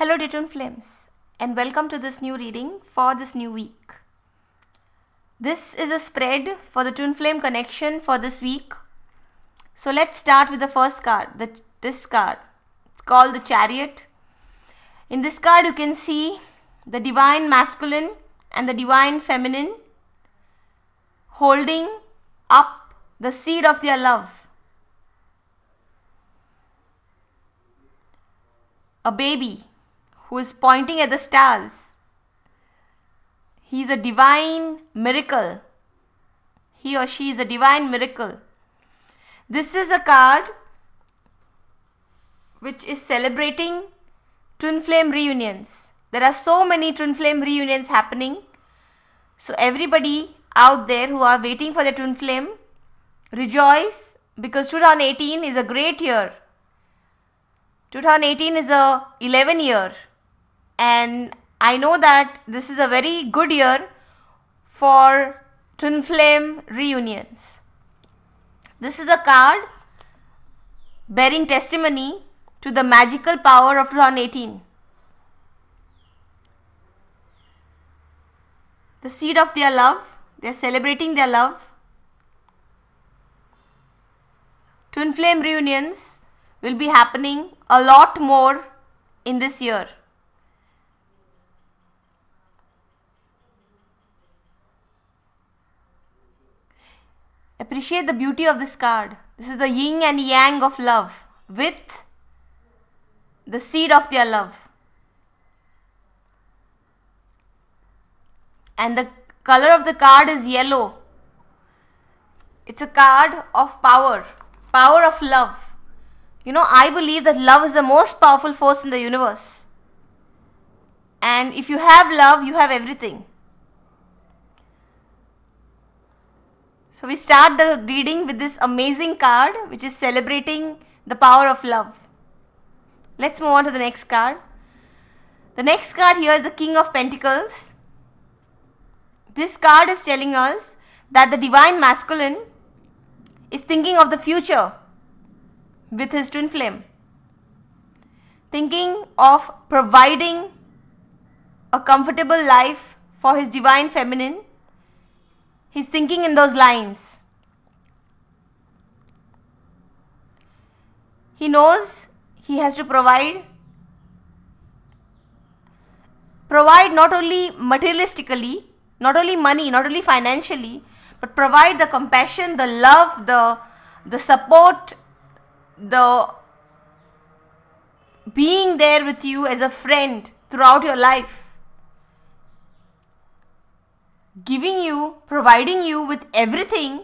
Hello dear twin flames, and welcome to this new reading for this new week. This is a spread for the twin flame connection for this week. So let's start with the first card, this card. It's called the chariot. In this card you can see the divine masculine and the divine feminine holding up the seed of their love. A baby who is pointing at the stars. He is a divine miracle. He or she is a divine miracle. This is a card which is celebrating twin flame reunions. There are so many twin flame reunions happening. So everybody out there who are waiting for their twin flame, rejoice, because 2018 is a great year. 2018 is a 11 year. And I know that this is a very good year for twin flame reunions. This is a card bearing testimony to the magical power of 2018. The seed of their love, they are celebrating their love. Twin flame reunions will be happening a lot more in this year. Appreciate the beauty of this card. This is the yin and yang of love with the seed of their love. And the color of the card is yellow. It's a card of power, power of love. You know, I believe that love is the most powerful force in the universe. And if you have love, you have everything. So we start the reading with this amazing card which is celebrating the power of love. Let's move on to the next card. The next card here is the King of Pentacles. This card is telling us that the divine masculine is thinking of the future with his twin flame. Thinking of providing a comfortable life for his divine feminine. He's thinking in those lines. He knows he has to provide not only materialistically, not only money, not only financially, but provide the compassion, the love, the support, the being there with you as a friend throughout your life. Giving you, providing you with everything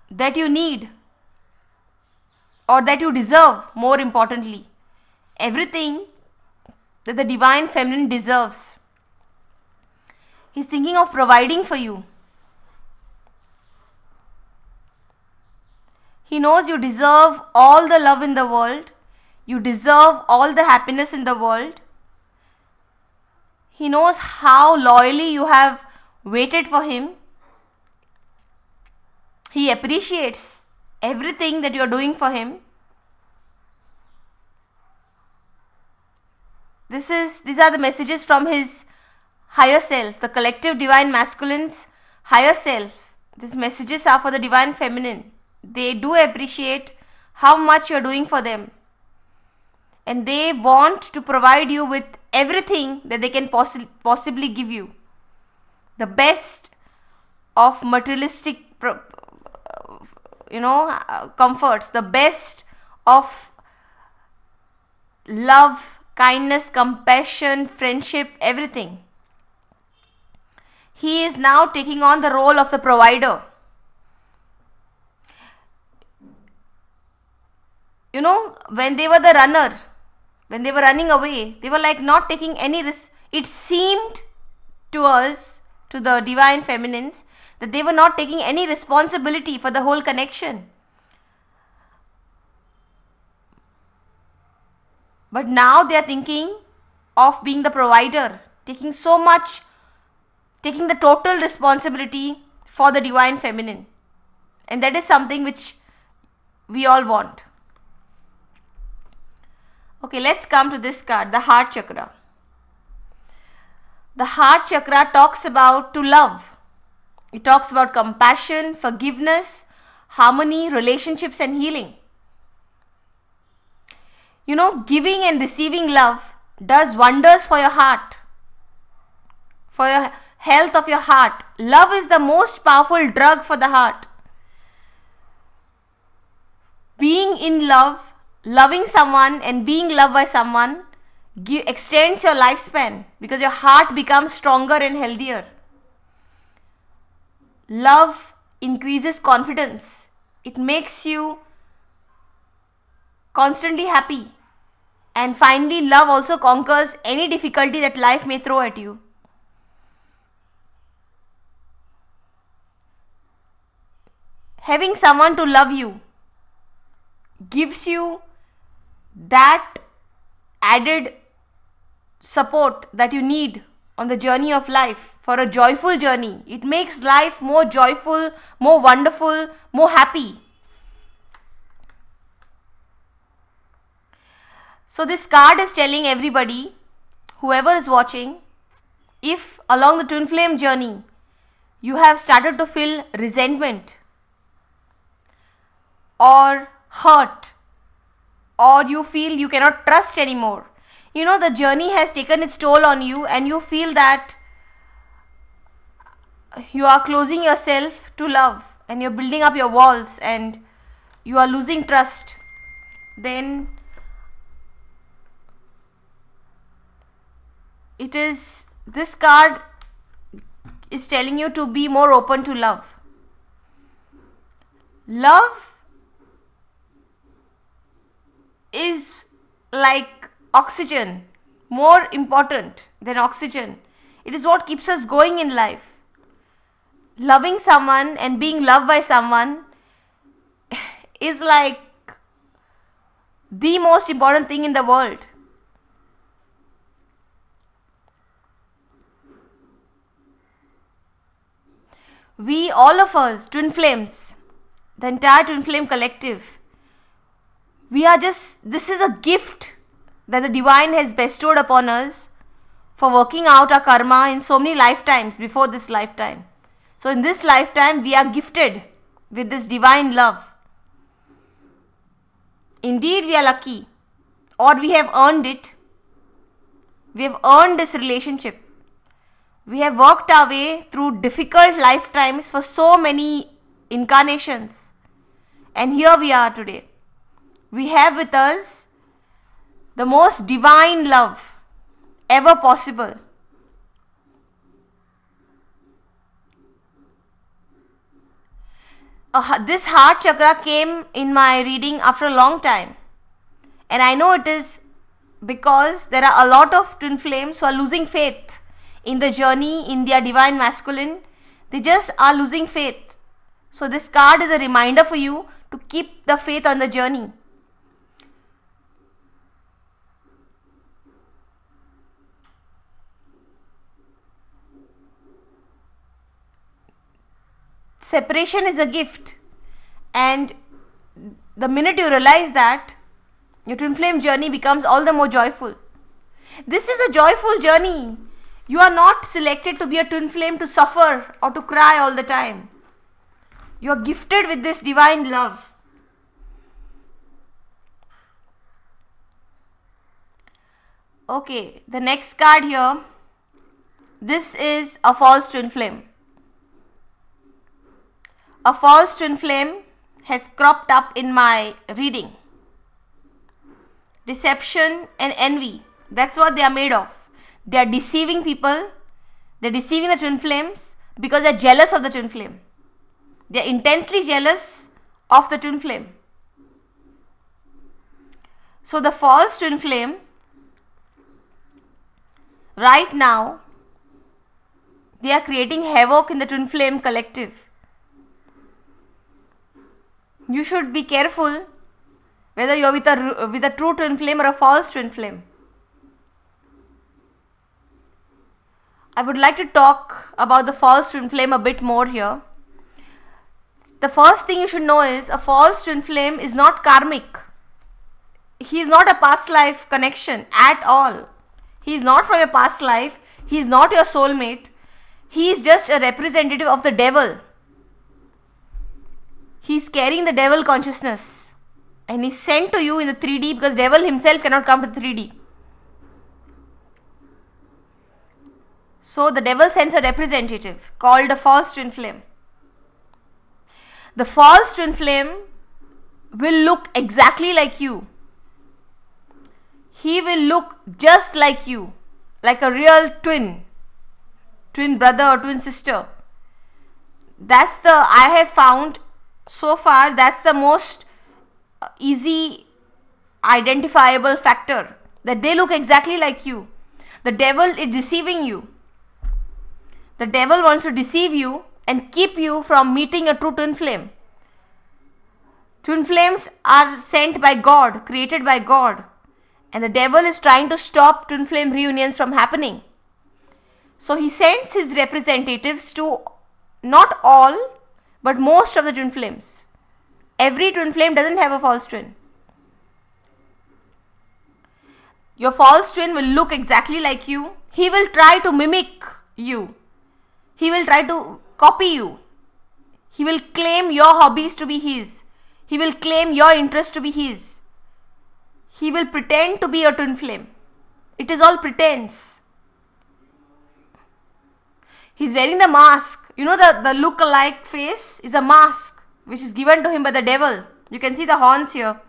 that you need or that you deserve, more importantly. Everything that the divine feminine deserves. He's thinking of providing for you. He knows you deserve all the love in the world. You deserve all the happiness in the world. He knows how loyally you have waited for him. He appreciates everything that you are doing for him. These are the messages from his higher self, the collective divine masculine's higher self. These messages are for the divine feminine. They do appreciate how much you are doing for them. And they want to provide you with everything that they can possibly give you. The best of materialistic, comforts. The best of love, kindness, compassion, friendship, everything. He is now taking on the role of the provider. You know, when they were the runner, when they were running away, they were like not taking any risk. It seemed to us, to the divine feminines, that they were not taking any responsibility for the whole connection. But now they are thinking of being the provider, taking the total responsibility for the divine feminine. And that is something which we all want. Okay, let's come to this card, the heart chakra. The heart chakra talks about to love. It talks about compassion, forgiveness, harmony, relationships and healing. You know, giving and receiving love does wonders for your heart, for your health of your heart. Love is the most powerful drug for the heart. Being in love, loving someone and being loved by someone extends your lifespan because your heart becomes stronger and healthier. Love increases confidence. It makes you constantly happy. And finally, love also conquers any difficulty that life may throw at you. Having someone to love you gives you that added support that you need on the journey of life, for a joyful journey. It makes life more joyful, more wonderful, more happy. So this card is telling everybody, whoever is watching, if along the twin flame journey you have started to feel resentment or hurt, or you feel you cannot trust anymore, you know, the journey has taken its toll on you and you feel that you are closing yourself to love and you're building up your walls and you are losing trust, then this card is telling you to be more open to love. Love is like oxygen, more important than oxygen. It is what keeps us going in life. Loving someone and being loved by someone is like the most important thing in the world. We, all of us, twin flames, the entire twin flame collective, this is a gift that the divine has bestowed upon us for working out our karma in so many lifetimes before this lifetime. So in this lifetime, we are gifted with this divine love. Indeed, we are lucky, or we have earned it. We have earned this relationship. We have worked our way through difficult lifetimes for so many incarnations. And here we are today. We have with us the most divine love ever possible. This heart chakra came in my reading after a long time. And I know it is because there are a lot of twin flames who are losing faith in the journey, in their divine masculine. They just are losing faith. So this card is a reminder for you to keep the faith on the journey. Separation is a gift, and the minute you realize that, your twin flame journey becomes all the more joyful. This is a joyful journey. You are not selected to be a twin flame to suffer or to cry all the time. You are gifted with this divine love. Okay, the next card here. This is a false twin flame. A false twin flame has cropped up in my reading. Deception and envy. That's what they are made of. They are deceiving people. They are deceiving the twin flames because they are jealous of the twin flame. They are intensely jealous of the twin flame. So the false twin flame right now, they are creating havoc in the twin flame collective. You should be careful whether you are with a true twin flame or a false twin flame. I would like to talk about the false twin flame a bit more here. The first thing you should know is a false twin flame is not karmic. he is not a past life connection at all. He is not from your past life. He is not your soulmate. He is just a representative of the devil. He is carrying the devil consciousness. And he is sent to you in the 3D because devil himself cannot come to the 3D. So the devil sends a representative called a false twin flame. The false twin flame will look exactly like you. He will look just like you, like a real twin brother or twin sister. That's I have found so far, that's the most easy identifiable factor, that they look exactly like you. The devil is deceiving you. The devil wants to deceive you and keep you from meeting a true twin flame. Twin flames are sent by God, created by God. And the devil is trying to stop twin flame reunions from happening. So he sends his representatives to not all, but most of the twin flames. Every twin flame doesn't have a false twin. Your false twin will look exactly like you. He will try to mimic you. He will try to copy you. He will claim your hobbies to be his. He will claim your interest to be his. He will pretend to be a twin flame. It is all pretense. He's wearing the mask. You know, the look-alike face is a mask which is given to him by the devil. You can see the horns here.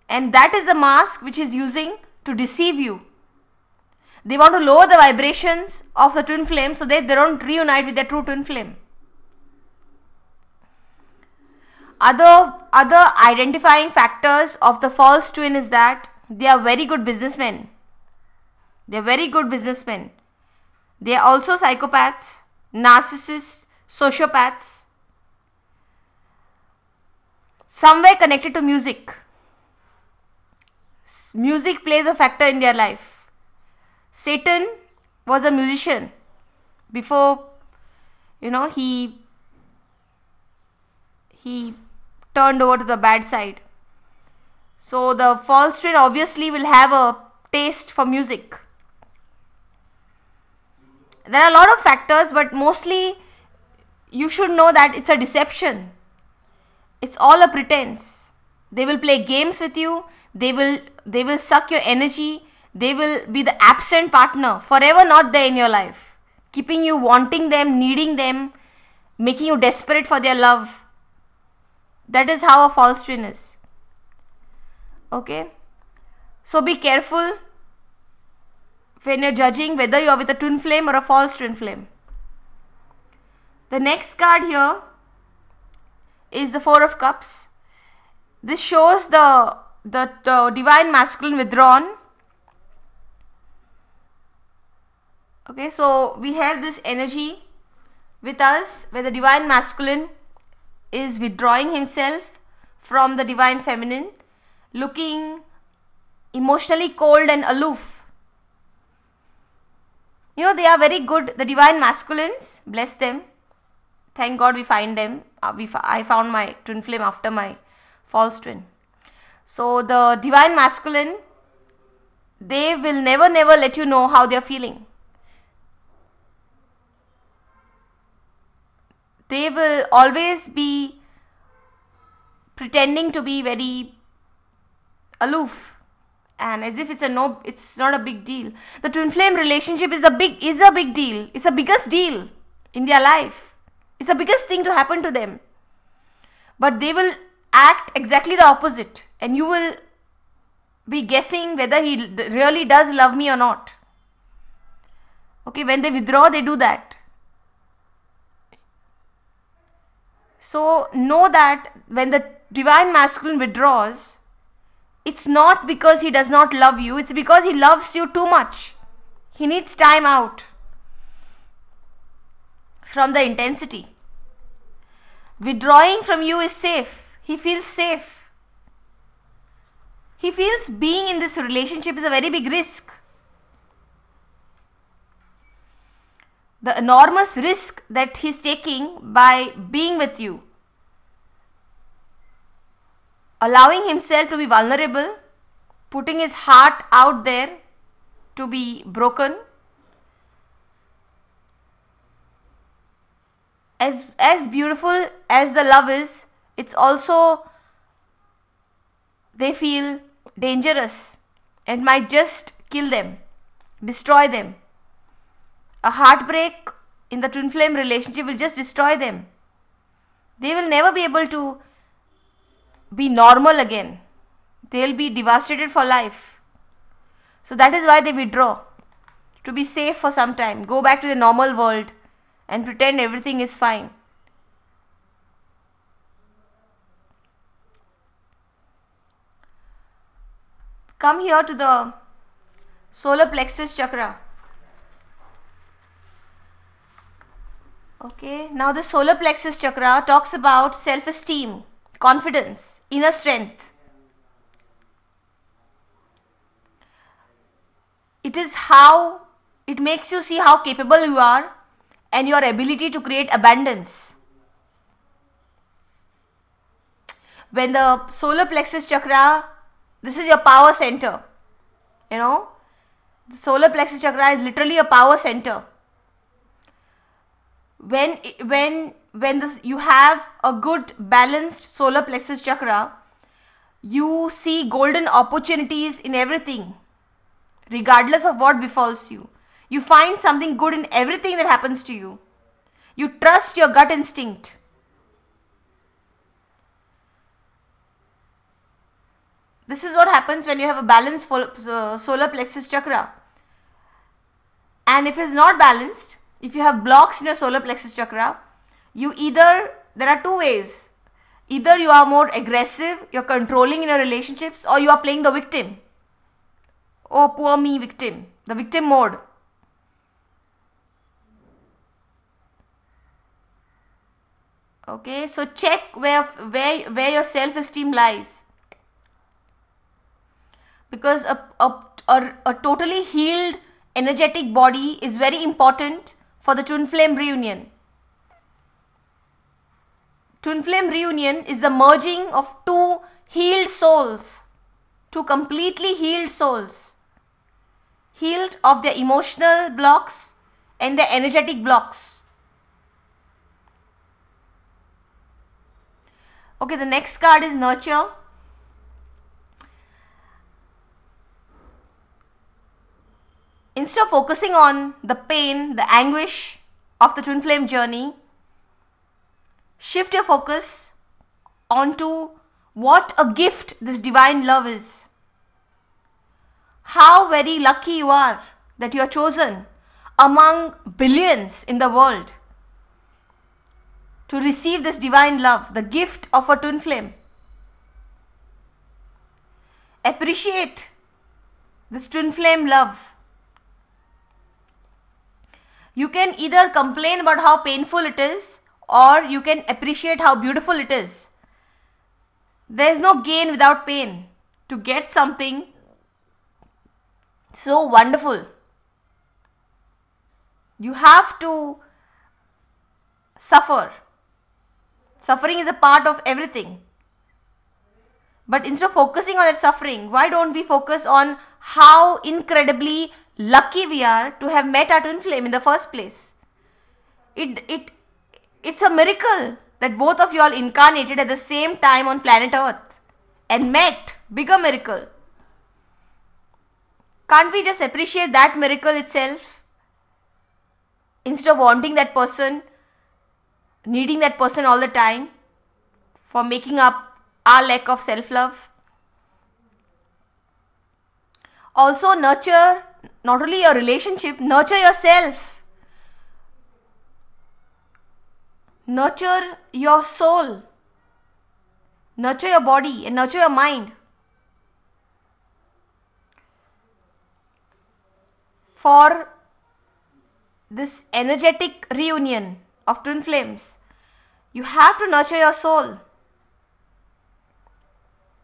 And that is the mask which he's using to deceive you. They want to lower the vibrations of the twin flame so that they don't reunite with their true twin flame. Other identifying factors of the false twin is that they are very good businessmen. They are very good businessmen. They are also psychopaths, narcissists, sociopaths. Somewhere connected to music. Music plays a factor in their life. Satan was a musician before, he turned over to the bad side. So the false twin obviously will have a taste for music. There are a lot of factors, but mostly you should know that it's a deception. It's all a pretense. They will play games with you. They will suck your energy. They will be the absent partner, forever not there in your life, keeping you wanting them, needing them, making you desperate for their love. That is how a false twin is. Okay? So be careful when you're judging whether you're with a twin flame or a false twin flame. The next card here is the Four of Cups. This shows the divine masculine withdrawn. Okay, so we have this energy with us where the divine masculine is withdrawing himself from the divine feminine, looking emotionally cold and aloof. They are very good. The divine masculines, bless them. Thank God we find them. I found my twin flame after my false twin. So the divine masculine, they will never let you know how they are feeling. They will always be pretending to be very aloof and as if it's not a big deal. The twin flame relationship is a big deal. It's the biggest deal in their life. It's the biggest thing to happen to them. But they will act exactly the opposite and you will be guessing whether he really does love me or not. Okay, when they withdraw, they do that. So know that when the divine masculine withdraws, it's not because he does not love you, it's because he loves you too much. He needs time out from the intensity. Withdrawing from you is safe. He feels safe. He feels being in this relationship is a very big risk. The enormous risk that he's taking by being with you. allowing himself to be vulnerable, putting his heart out there to be broken. As beautiful as the love is, it's also, they feel dangerous and might just kill them, destroy them. A heartbreak in the twin flame relationship will just destroy them. They will never be able to be normal again. They'll be devastated for life. So that is why they withdraw, to be safe for some time, go back to the normal world and pretend everything is fine. Come here to the solar plexus chakra. Okay, now the solar plexus chakra talks about self-esteem, confidence, inner strength. It is how it makes you see how capable you are and your ability to create abundance. When the solar plexus chakra, this is your power center. The solar plexus chakra is literally a power center. When you have a good balanced solar plexus chakra, you see golden opportunities in everything, regardless of what befalls you. You find something good in everything that happens to you. You trust your gut instinct. This is what happens when you have a balanced solar plexus chakra. And if it is not balanced, if you have blocks in your solar plexus chakra, there are two ways. Either you are more aggressive, you're controlling in your relationships, or you are playing the victim. Oh, poor me victim. The victim mode. Okay, so check where your self-esteem lies. Because a totally healed, energetic body is very important for the twin flame reunion. Twin flame reunion is the merging of two healed souls, two completely healed souls, healed of their emotional blocks and their energetic blocks. Okay, the next card is nurture. Instead of focusing on the pain, the anguish of the twin flame journey, shift your focus onto what a gift this divine love is. How very lucky you are that you are chosen among billions in the world to receive this divine love, the gift of a twin flame. Appreciate this twin flame love. You can either complain about how painful it is, or you can appreciate how beautiful it is. There is no gain without pain. To get something so wonderful, you have to suffer. Suffering is a part of everything. But instead of focusing on that suffering, why don't we focus on how incredibly lucky we are to have met our twin flame in the first place? It's a miracle that both of you all incarnated at the same time on planet Earth and met. Bigger miracle. Can't we just appreciate that miracle itself? Instead of wanting that person, needing that person all the time for making up our lack of self-love. Also nurture not only your relationship, nurture yourself. Nurture your soul. Nurture your body and nurture your mind. For this energetic reunion of twin flames, you have to nurture your soul.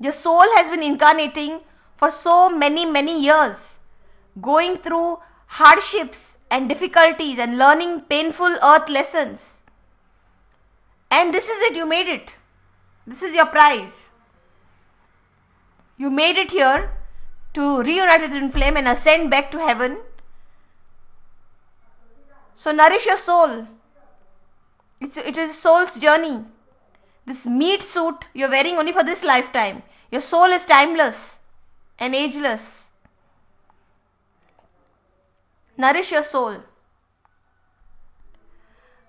Your soul has been incarnating for so many years, going through hardships and difficulties and learning painful earth lessons. And this is it, you made it. This is your prize. You made it here to reunite with twin flame and ascend back to heaven. So nourish your soul. It is soul's journey. This meat suit you're wearing only for this lifetime. Your soul is timeless and ageless. Nourish your soul.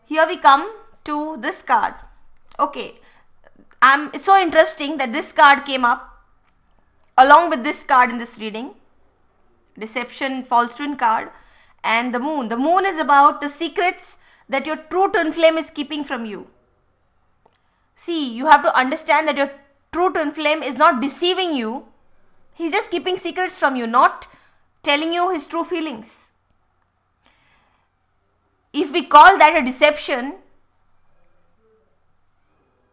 Here we come to this card. Okay, it's so interesting that this card came up along with this card in this reading. Deception, false twin card, and the moon. The moon is about the secrets that your true twin flame is keeping from you. See, you have to understand that your true twin flame is not deceiving you. He's just keeping secrets from you, not telling you his true feelings. If we call that a deception,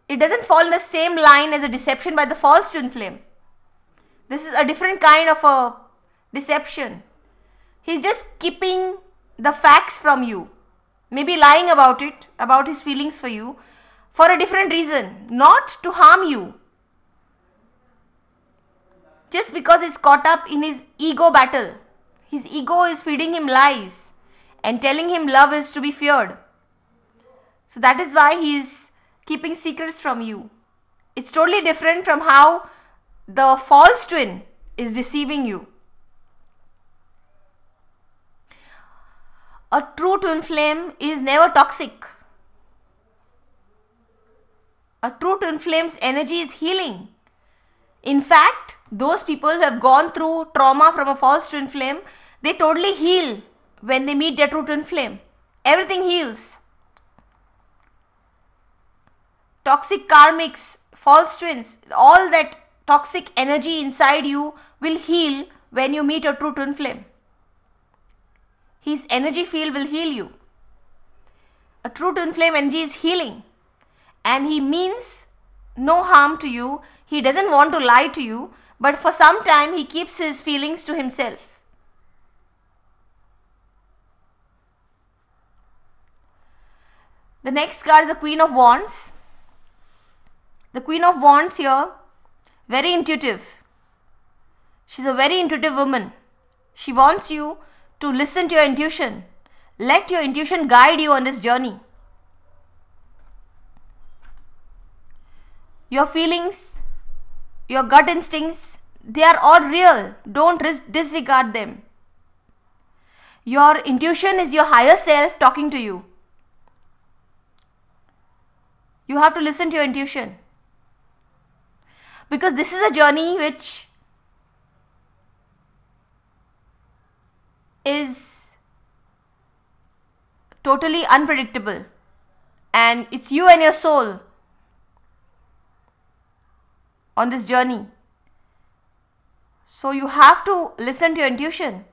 it doesn't fall in the same line as a deception by the false twin flame. This is a different kind of a deception. He's just keeping the facts from you. Maybe lying about it, about his feelings for you, for a different reason, not to harm you. Just because he's caught up in his ego battle. His ego is feeding him lies and telling him love is to be feared. So that is why he is keeping secrets from you. It's totally different from how the false twin is deceiving you. A true twin flame is never toxic. A true twin flame's energy is healing. In fact, those people who have gone through trauma from a false twin flame, they totally heal when they meet their true twin flame. Everything heals. Toxic karmics, false twins, all that toxic energy inside you will heal when you meet your true twin flame. His energy field will heal you. A true twin flame energy is healing. And he means no harm to you. He doesn't want to lie to you. But for some time, he keeps his feelings to himself. The next card is the Queen of Wands. The Queen of Wands here, very intuitive. She's a very intuitive woman. She wants you to listen to your intuition. Let your intuition guide you on this journey. Your feelings, your gut instincts, they are all real. Don't disregard them. Your intuition is your higher self talking to you. You have to listen to your intuition. Because this is a journey which is totally unpredictable. And it's you and your soul on this journey. So you have to listen to your intuition.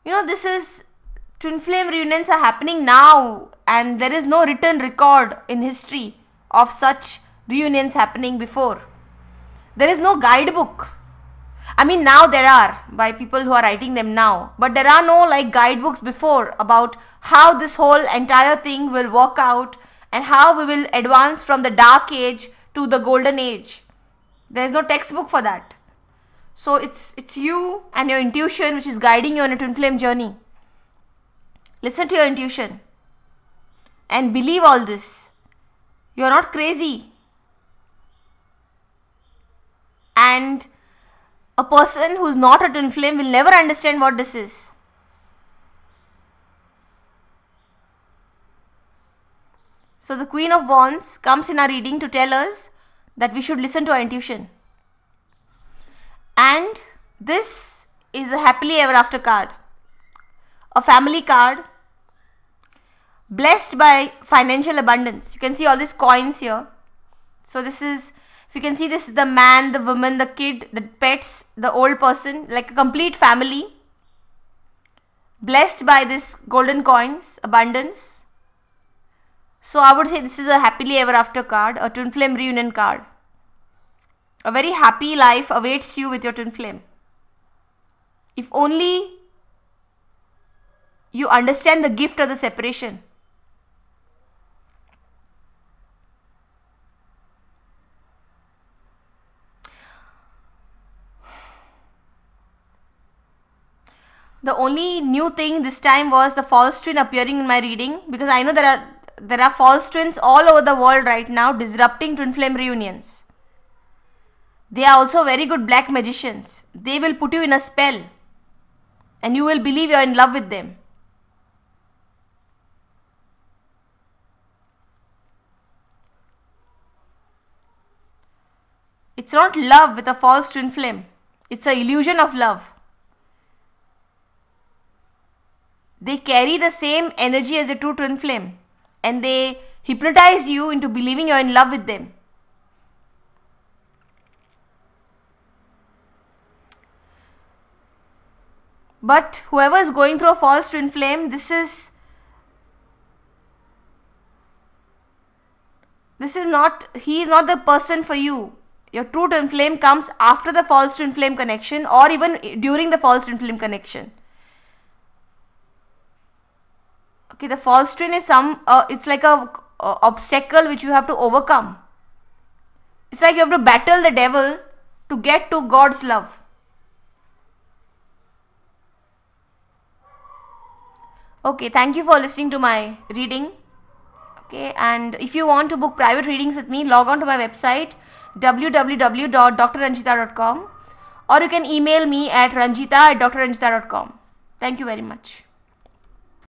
You know, this is twin flame reunions are happening now, and there is no written record in history of such reunions happening before. There is no guidebook. I mean, now there are by people who are writing them now, but there are no like guidebooks before about how this whole entire thing will work out and how we will advance from the dark age to the golden age. There is no textbook for that. So it's you and your intuition which is guiding you on a twin flame journey. Listen to your intuition and believe all this. You are not crazy. And a person who is not a twin flame will never understand what this is. So the Queen of Wands comes in our reading to tell us that we should listen to our intuition. And this is a happily ever after card. A family card. Blessed by financial abundance. You can see all these coins here. So this is, if you can see, this is the man, the woman, the kid, the pets, the old person, like a complete family. Blessed by this golden coins, abundance. So I would say this is a happily ever after card, a twin flame reunion card. A very happy life awaits you with your twin flame. If only you understand the gift of the separation. The only new thing this time was the false twin appearing in my reading, because I know there are false twins all over the world right now disrupting twin flame reunions. They are also very good black magicians. They will put you in a spell and you will believe you are in love with them. It's not love with a false twin flame. It's an illusion of love. They carry the same energy as a true twin flame and they hypnotize you into believing you're in love with them. But whoever is going through a false twin flame, this is not, he is not the person for you. Your true twin flame comes after the false twin flame connection or even during the false twin flame connection. Okay, the false twin is it's like a obstacle which you have to overcome. It's like you have to battle the devil to get to God's love. Okay, thank you for listening to my reading. Okay, and if you want to book private readings with me, log on to my website www.drranjeeta.com, or you can email me at ranjeeta@drranjeeta.com. Thank you very much.